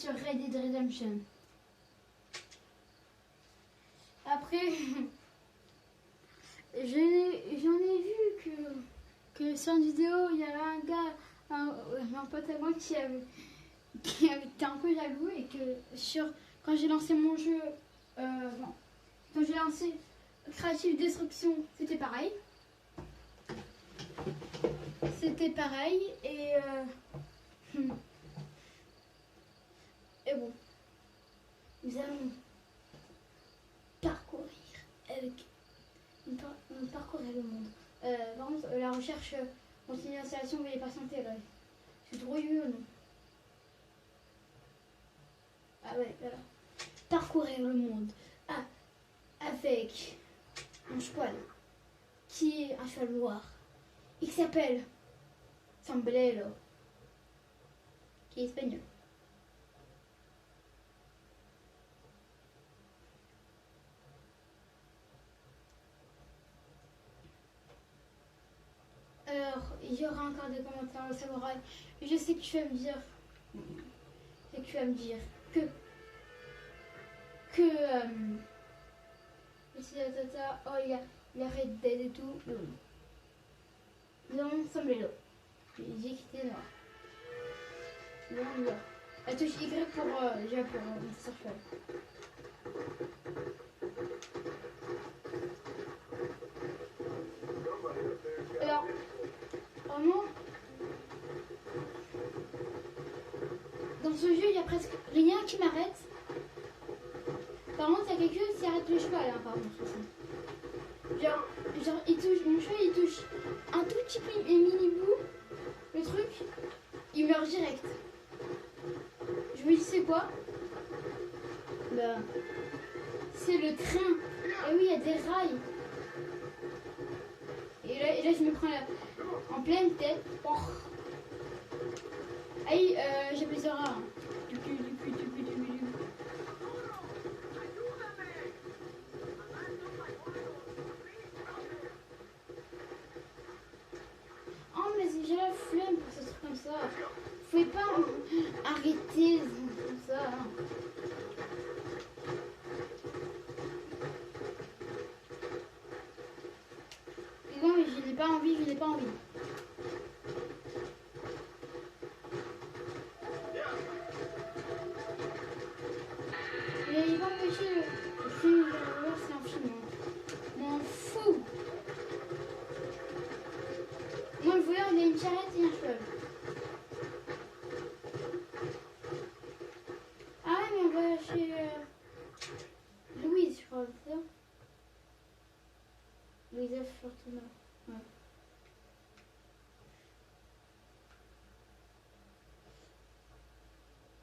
sur Red Dead Redemption. Après, j'en ai vu que sur une vidéo, il y avait un gars, un pote à moi qui était un peu jaloux et que quand j'ai lancé mon jeu, bon, quand j'ai lancé Creative Destruction, c'était pareil. C'était pareil et bon, nous allons parcourir parcourir le monde. Par contre, la recherche continue d'installation, veuillez patienter là. C'est trop vieux, non? Ah ouais, voilà. Parcourir le monde. Ah, avec un cheval qui est un cheval noir. Il s'appelle Sombrero, qui est espagnol. Alors, il y aura encore des commentaires au samouraï. Je sais que tu vas me dire. Que. Oh, il y a Red Dead et tout. Nous avons Sombrero. Il dit qu'il était noir. Nous allons voir. La touche Y pour déjà pour Mr. Cheval. Alors, vraiment, dans ce jeu, il n'y a presque rien qui m'arrête. Par contre, il y a quelque chose qui arrête le cheval, hein, par contre, aussi. Genre, il touche, mon cheval, il touche un tout petit mini bout, le truc, il meurt direct. Je me dis, c'est quoi? Bah, c'est le train. Et oui, il y a des rails. Et là je me prends en pleine tête. Oh. Allez, j'appuie sur A. Du cul. Oh, mais j'ai la flemme pour ce truc comme ça. Vous pouvez pas arrêter comme ça. Non, mais je n'ai pas envie. Mais il va empêcher le film de voir, c'est un film. M'en fous. Moi, le voleur, il a une charrette et un cheval. Ah ouais, mais on va chez Louise, je crois, c'est ça? Louisa Fortuna. Ouais.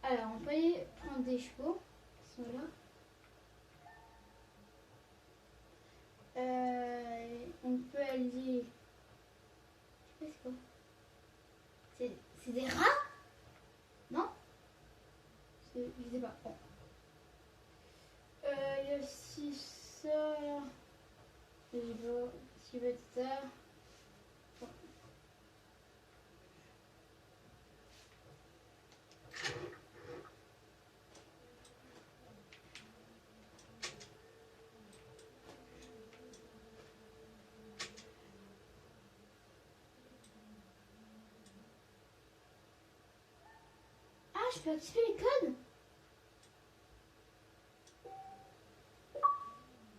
Alors, on peut aller prendre des chevaux qui sont là. On peut aller. Je sais pas c'est quoi. C'est des rats? Non? Je sais pas. Bon. Il y a aussi ça. Si je veux ça. Bon. Ah, je peux activer les codes?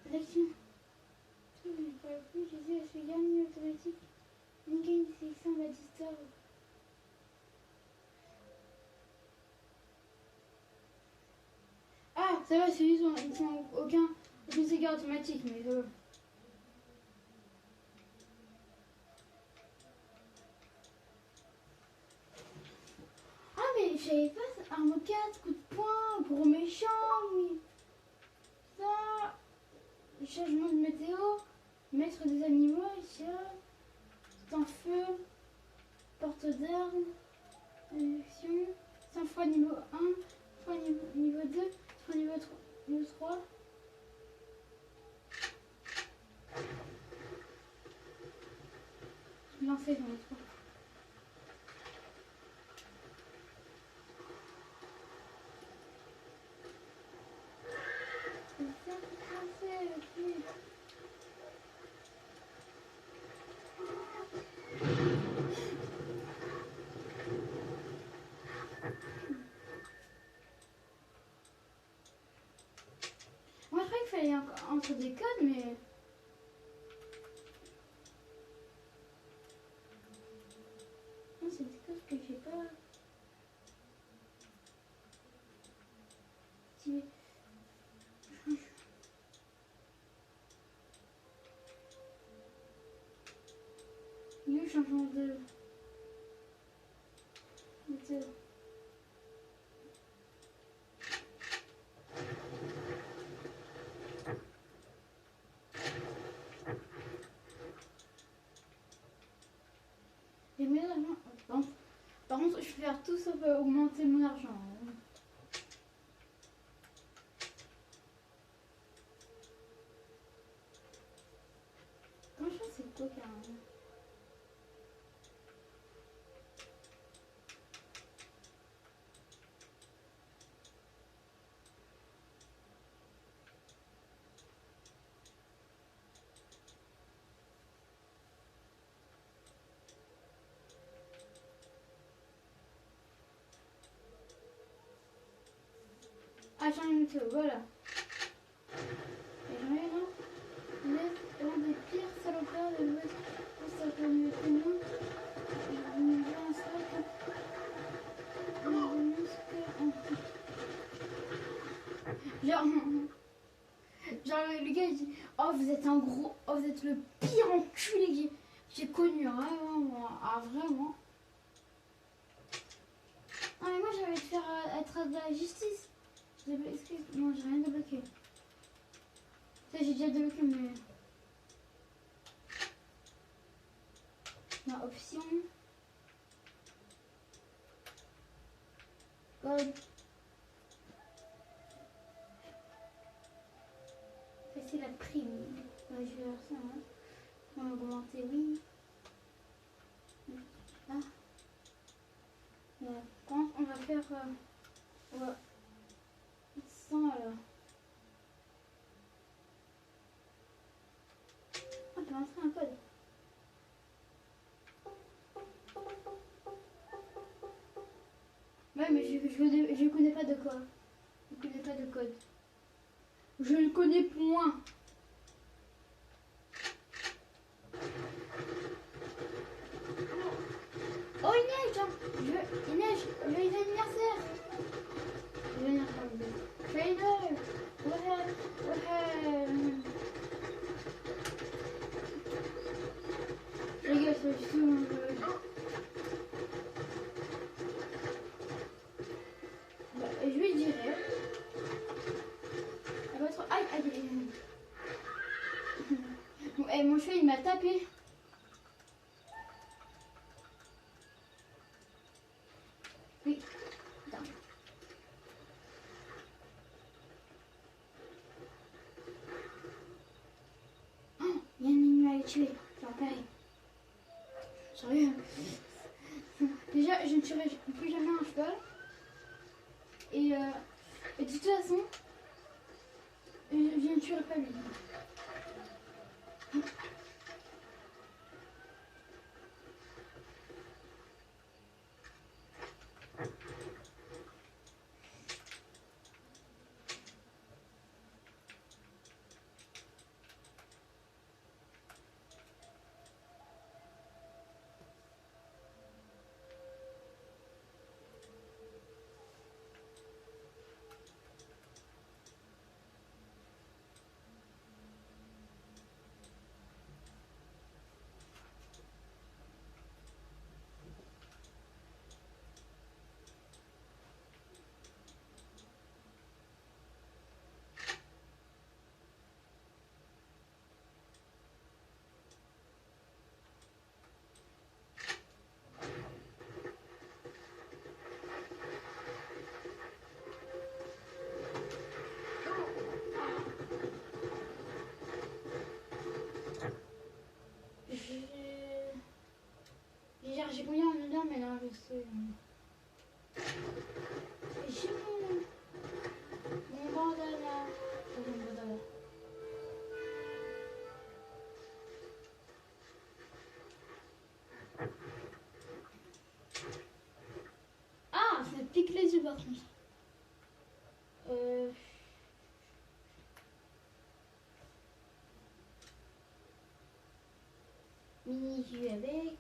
Sélection. Je sais, je fais gagner automatique. Une gagne de sélection Batista. Ah, ça va, c'est juste, ils sont aucune séquence automatique, mais ça va. Ah, mais je savais pas, arme 4, coup de poing, gros méchant, oui. Ça, changement de météo, maître des animaux, ici, tout en feu, porte d'armes, élection, 100 fois niveau 1, fois niveau 2, fois niveau 3. Je l'en fais dans les 3. rentre des codes, mais... Non, c'est des codes que j'ai pas... activés. Le changement de... méthode. J'ai mis l'argent. Par contre, je vais faire tout sauf augmenter mon argent. Franchement, c'est quoi carrément? Ah, j'en ai une autre, voilà. Et j'en ai une autre. Vous êtes l'un des pires salopards de l'Ouest. Ça peut mieux que nous. Je me dis en ça que... Genre, le gars il dit: oh, vous êtes un gros. Oh, vous êtes le pire enculé que j'ai connu. Vraiment, moi. Ah, vraiment. Ah, mais moi, j'avais te faire être de la justice. Excuse, non, j'ai rien débloqué. Ça, j'ai déjà débloqué, mais. Ma option. Code. Ça, c'est la prime. Ouais, je vais faire ça. Hein. On va augmenter, oui. Ah. Ouais. On va faire. Ouais. 100 alors. Ah, je vais entrer un code. Ouais, mais je connais pas de quoi. Je connais pas de code. Je ne connais point. Oh, il neige, hein. Il neige. Joyeux anniversaire. Joyeux anniversaire. Joyeux. Ouais. Je rigole, c'est juste je lui dirai. Aïe, aïe. Et mon chien, il m'a tapé. Oui. Attends. Oh, il y a un ennemi à les tuer. J'ai repéré. Sérieux. Déjà, je ne tuerai plus jamais un cheval. Et de toute façon, je ne tuerai pas lui. J'ai combien en dedans, mais là, je sais. J'ai mon bandana. Mon bandana. Ah, ça pique les yeux par contre. joue avec.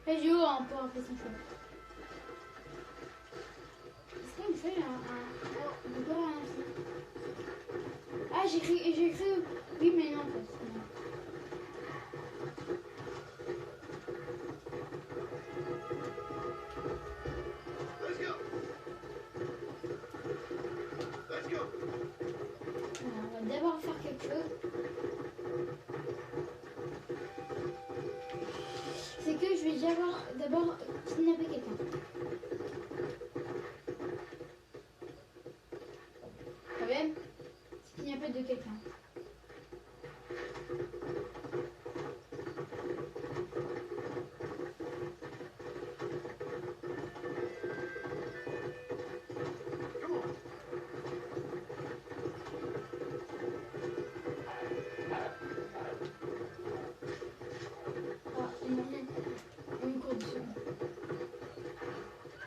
Je joue un peu après son choix. Est-ce qu'on fait un Ah, j'ai écrit oui, mais non, en fait. Non. Alors, on va d'abord faire quelque chose. C'est que je vais d'abord kidnapper quelqu'un. Le problème, c'est qu'il n'y a pas de quelqu'un.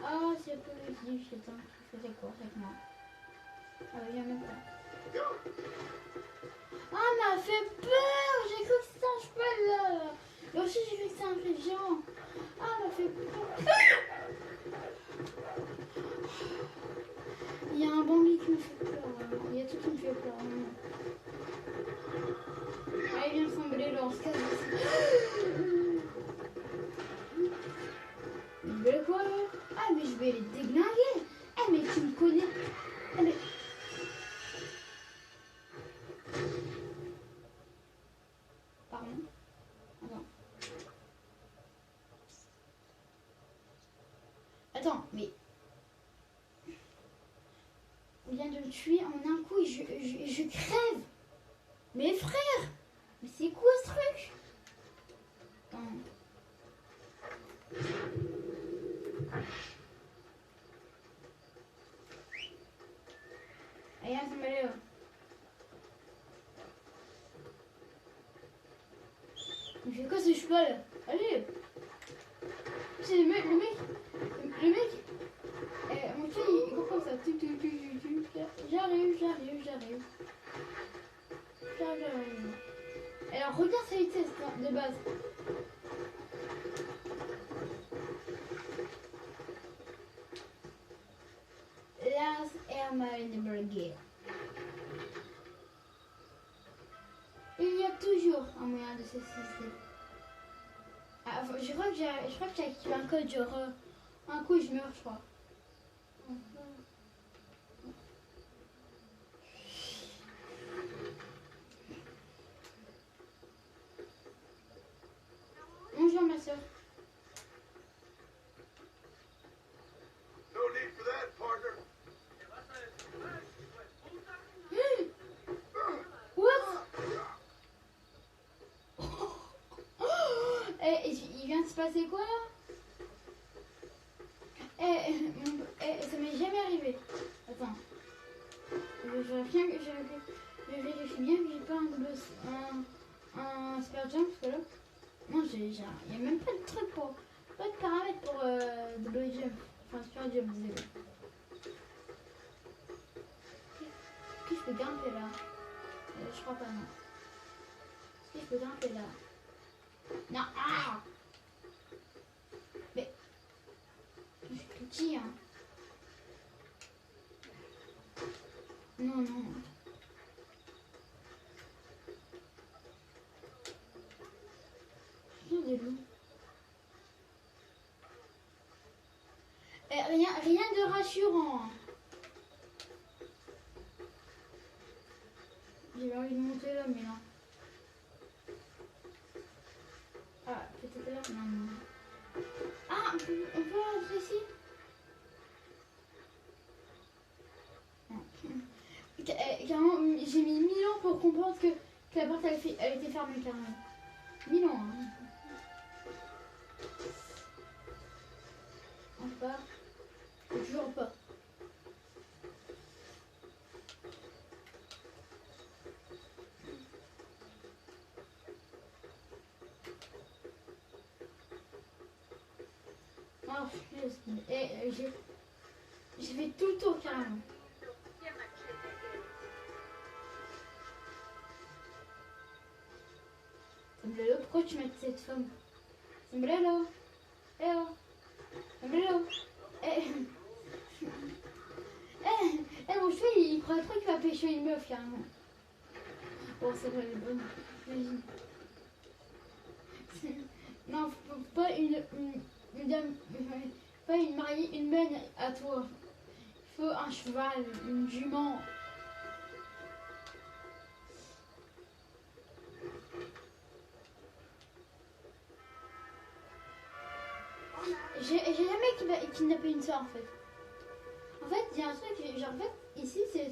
Ah, c'est un peu visible, c'est un qui faisait course avec moi. Ah, viens même pas. Ah, m'a fait peur! J'ai cru que c'était un cheval là! Et aussi, j'ai cru que c'était un vrai géant. Ah, m'a fait peur! Il y a un Bambi qui me fait peur. Il y a tout qui me fait peur. Ah, il vient de s'emballer là, on se casse d'ici. Mais quoi? Ah, mais je vais les déglinguer! Ah, mais tu me connais! Ah, mais... Pardon? Attends. Attends, mais... On vient de me tuer en un coup et je crève! Mes frères! Mais c'est quoi ce truc? Attends. Allez, ça m'a l'air. Il fait quoi ce cheval? Allez! C'est le mec, mon chien il court comme ça. J'arrive. Alors regarde sa vitesse de base. Las Hermanberger. Il y a toujours un moyen de s'assister. Ah, je crois que j'ai activé un code, genre un coup je meurs, je crois. Bonjour ma soeur. Il vient de se passer quoi là? Ça m'est jamais arrivé. Attends. Je vérifie bien que j'ai pas un super jump parce que là. Non, il n'y a même pas de truc pas de paramètres pour double jump. Enfin, super jump, désolé. Est-ce que je peux grimper là? Je crois pas, non. Est-ce que je peux grimper là? Non, ah! Mais. Je suis petit, hein. Non. Des loups. Rien de rassurant. J'avais envie de monter là, mais non. Ah, peut-être là. Non. Ah, on peut rentrer ici? Carrément, j'ai mis 1000 ans pour comprendre que la porte elle était fermée carrément. 1000 ans, hein. On part. Toujours pas. Oh, j'ai fais tout le tour carrément. Sombrero, pourquoi tu mets cette femme? Sombrero. Eh oh. Sombrero. Eh. Mon cheveu, il croit trop qu'il va pêcher une meuf carrément. Bon, c'est vrai, elle est bonne. Imagine. Non, faut pas une dame, pas une mariée, une benne à toi. Il faut un cheval, une jument. J'ai jamais kidnappé une soeur en fait. En fait, il y a un truc, genre en fait, ici c'est.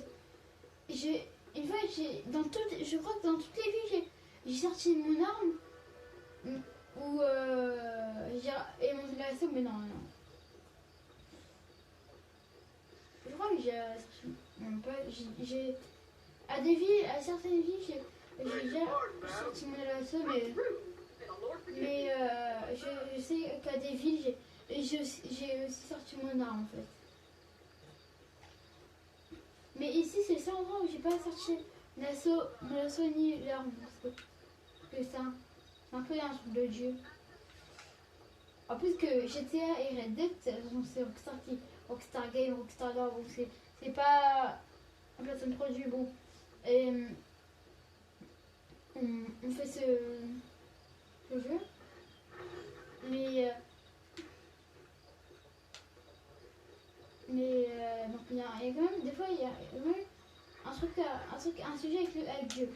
Une fois, je crois que dans toutes les villes, j'ai sorti mon arme. Ou et mon lasso, mais non. Je crois que j'ai à des villes, à certaines villes, j'ai déjà sorti mon lasso, mais je sais qu'à des villes, j'ai aussi sorti mon arme en fait. Mais ici, c'est le seul endroit où j'ai pas sorti mon lasso ni l'arme. Parce que ça, c'est un peu un truc de Dieu. En plus que GTA et Red Dead, c'est Rockstar Game, Rockstar Lore, donc c'est pas un placement de produit bon. Et on fait ce jeu. Mais donc il y a quand même, des fois il y a quand même un sujet avec Dieu.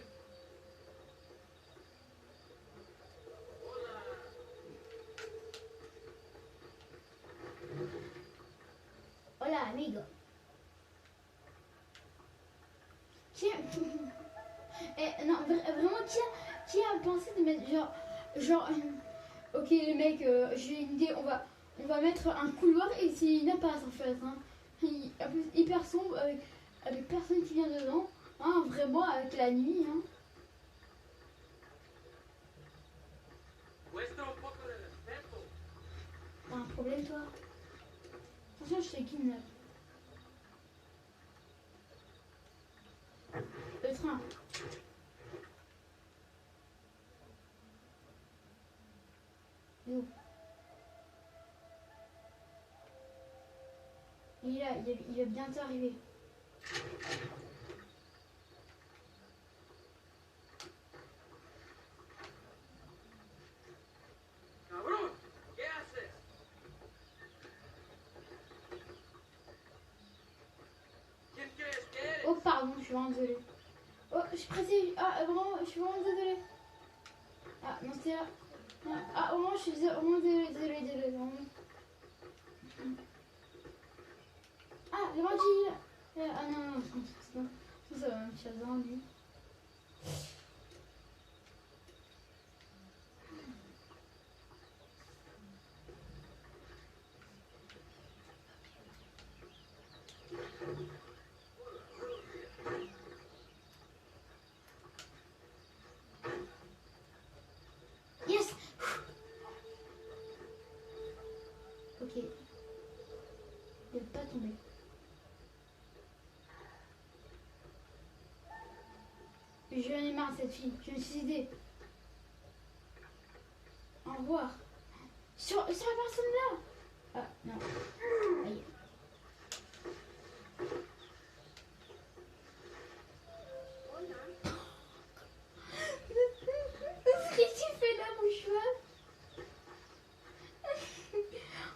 Hola amigo. Non, vraiment, qui a pensé de mettre genre ok les mecs, j'ai une idée, on va mettre un couloir et c'est une impasse en fait. Hein. En plus hyper sombre avec personne qui vient dedans. Hein, vraiment avec la nuit. Hein. T'as un problème toi? Attention, je te kidnappe. Le train. Où? Il est là, il va bientôt arriver. Oh pardon, je suis vraiment désolée. Oh, je suis pressée. Ah, vraiment, je suis vraiment désolée. Ah, non, c'est là. Ah, au moins, je suis vraiment désolée. Vraiment. Ah, le bandit. Ah non, ça va me faire dans lui. Yes. Ok. Il n'est pas tombé. Je en ai marre de cette fille. Je me suis aidée. Au revoir. Sur la personne là. Ah, non. Aïe. Qu'est-ce que tu fais là, mon cheval?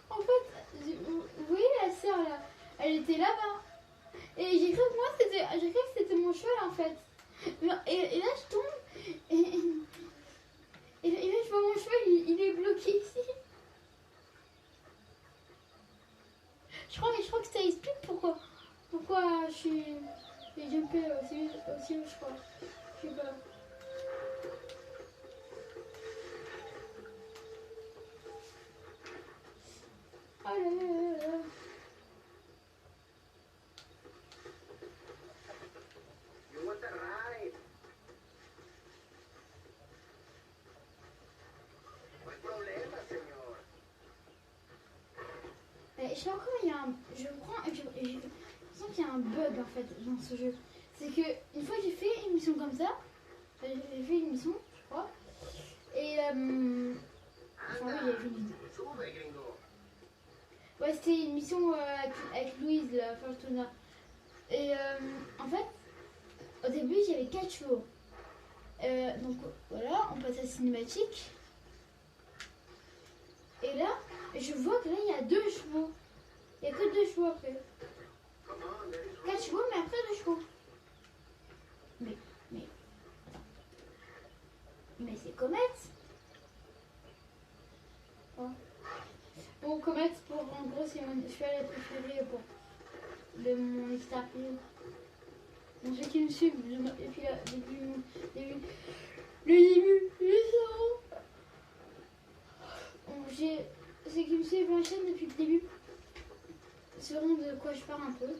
En fait, vous voyez la sœur là, elle était là-bas. Et j'ai cru que c'était mon cheval en fait. Et là je tombe et là je vois mon cheval, il est bloqué ici. Je crois que ça explique pourquoi j'ai jumpé aussi haut, je crois. Je sais pas. Oh là là là là. je sais pas comment il y a un. Je prends et je sens qu'il y a un bug en fait dans ce jeu. C'est que une fois que j'ai fait une mission comme ça, j'ai fait une mission, je crois. Et enfin oui, j'avais fait une vidéo. Ouais, c'était une mission avec Louise, la Fortuna. Et en fait, au début, j'avais 4 chevaux. Donc voilà, on passe à la cinématique. Et là, je vois que là, il y a 2 chevaux. Il n'y a que 2 chevaux après. 4 chevaux, mais après 2 chevaux. Mais c'est Comet. Oh. Bon, Comet, en gros, c'est mon cheval préféré de mon extérieur. Bon, ceux qui me suivent, et puis là, depuis le début, bon, ceux qui me suivent la chaîne depuis le début sauront de quoi je parle un peu.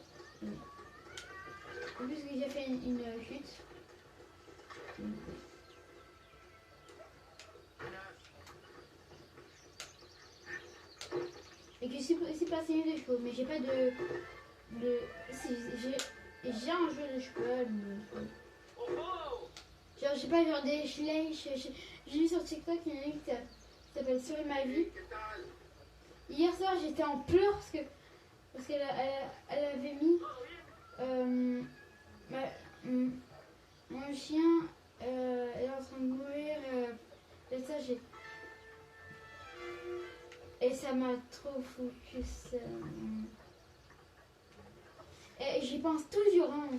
En plus, j'ai déjà fait une chute. Et que c'est passé des chevaux, mais j'ai pas de j'ai un jeu de cheval, mais genre j'ai pas genre des schleiches. J'ai vu sur TikTok il y en a une qui s'appelle Sur ma vie. Hier soir j'étais en pleurs parce qu'elle avait mis mon chien est en train de mourir et ça et ça m'a trop focus. Et j'y pense toujours. Hein.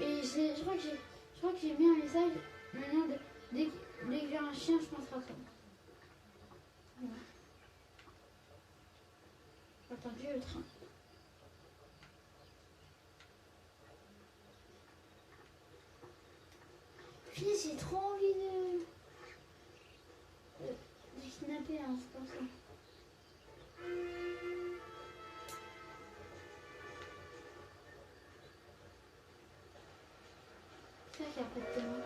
Et je crois que j'ai mis un message. Maintenant, dès que j'ai un chien, je penserai à toi. Voilà. Attends, j'ai le train. Puis j'ai trop envie de snapper, hein, c'est comme ça. C'est vrai qu'il n'y a pas de témoin.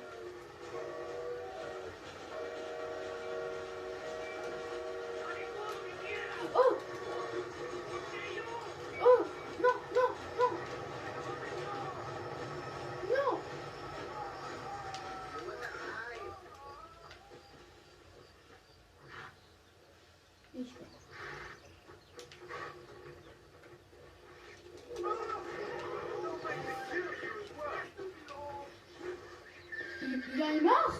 Oh! Oh! Non, non, non! Non! Oui, je peux. Il en est mort?